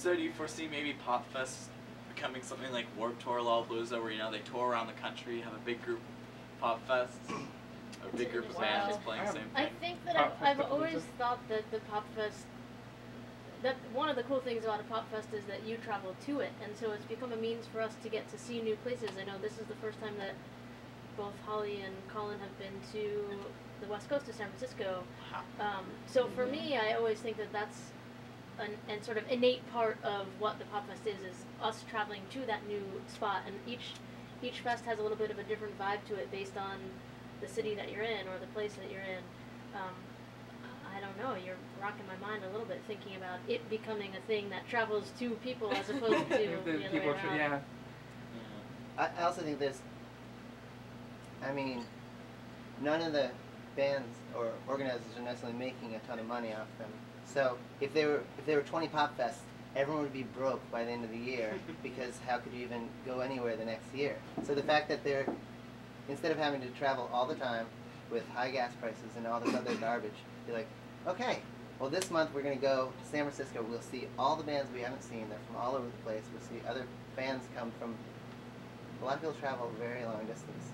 So do you foresee maybe PopFest becoming something like Warped Tour Lollapalooza, where they tour around the country, have a big group PopFests, a big group of bands playing the same thing? I think that I've always thought that the PopFest, that one of the cool things about a PopFest is that you travel to it, and so it's become a means for us to get to see new places. I know this is the first time that both Holly and Colin have been to the West Coast of San Francisco. So for me, I always think that that's an sort of innate part of what the PopFest is us traveling to that new spot, and each fest has a little bit of a different vibe to it based on the city that you're in or the place that you're in. I don't know, you're rocking my mind a little bit thinking about it becoming a thing that travels to people as opposed to the other way around. Yeah. I also think there's, I mean, none of the bands or organizers are necessarily making a ton of money off them. So if there were 20 PopFests, everyone would be broke by the end of the year, because how could you even go anywhere the next year? So the fact that they're, instead of having to travel all the time with high gas prices and all this other garbage, you're like, okay, well this month we're going to go to San Francisco. We'll see all the bands we haven't seen. They're from all over the place. We'll see other bands come from, a lot of people travel a very long distance.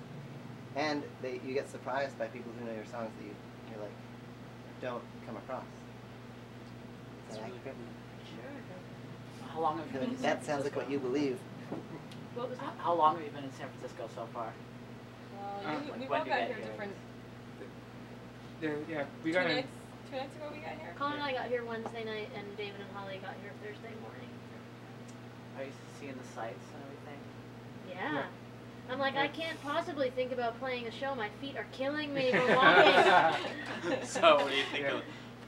And you get surprised by people who know your songs that you're like, don't come across. Is that accurate? Sure. How long have you been in San That sounds like what you believe. What was that? How long have you been in San Francisco so far? Well, we've all got here different. Yeah, we got in. 2 nights ago we got here. Colin and I got here Wednesday night, and David and Holly got here Thursday morning. Are you seeing the sights and everything? Yeah. I'm like, I can't possibly think about playing a show. My feet are killing me from walking. So what do you think of,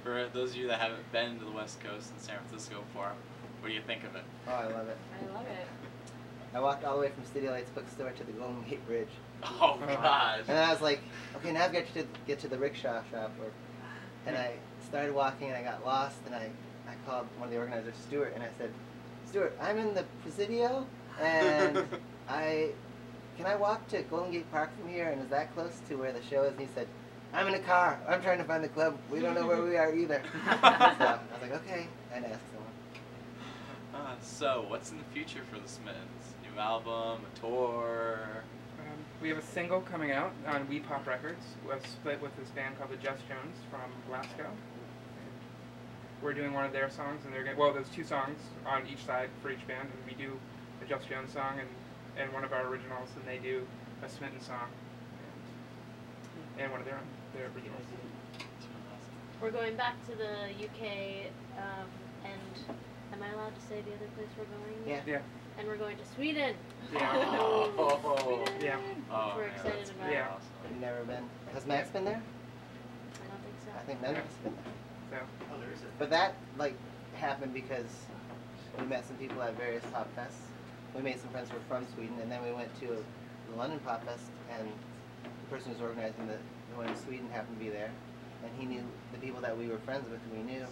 for those of you that haven't been to the West Coast in San Francisco before, what do you think of it? Oh, I love it. I love it. I walked all the way from Studio Lights Bookstore to the Golden Gate Bridge. Oh, God. And then I was like, okay, now I've got to get to the Rickshaw shop. And I started walking, and I got lost, and I called one of the organizers, Stuart, and I said, Stuart, I'm in the Presidio, and can I walk to Golden Gate Park from here, and is that close to where the show is? And he said, I'm in a car. I'm trying to find the club. We don't know where we are either. So I was like, okay, and asked someone. So what's in the future for the Smittens? New album, a tour? We have a single coming out on We Pop Records. We've split with this band called the Just Jones from Glasgow. We're doing one of their songs, and there's 2 songs on each side for each band, and we do a Just Jones song and one of our originals, and they do a Smittens song and one of their originals. We're going back to the UK, and am I allowed to say the other place we're going? Yeah. And we're going to Sweden. Yeah. Sweden. Yeah. Oh, We're man, excited that's about pretty it. awesome. I've never been. Has Max been there? I don't think so. I think none of us have been there. So. But that happened because we met some people at various pop fests. We made some friends who were from Sweden, and then we went to the London Pop Fest, and the person who was organizing the one in Sweden happened to be there, and he knew the people that we were friends with, and we knew,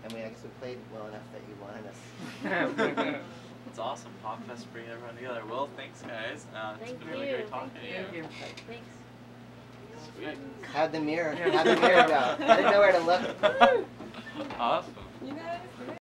and I guess we played well enough that he wanted us. It's awesome. PopFest bringing everyone together. Well, thanks, guys. It's been really great talking to you. Thanks. Sweet. How'd the mirror go? I didn't know where to look. Awesome. You guys?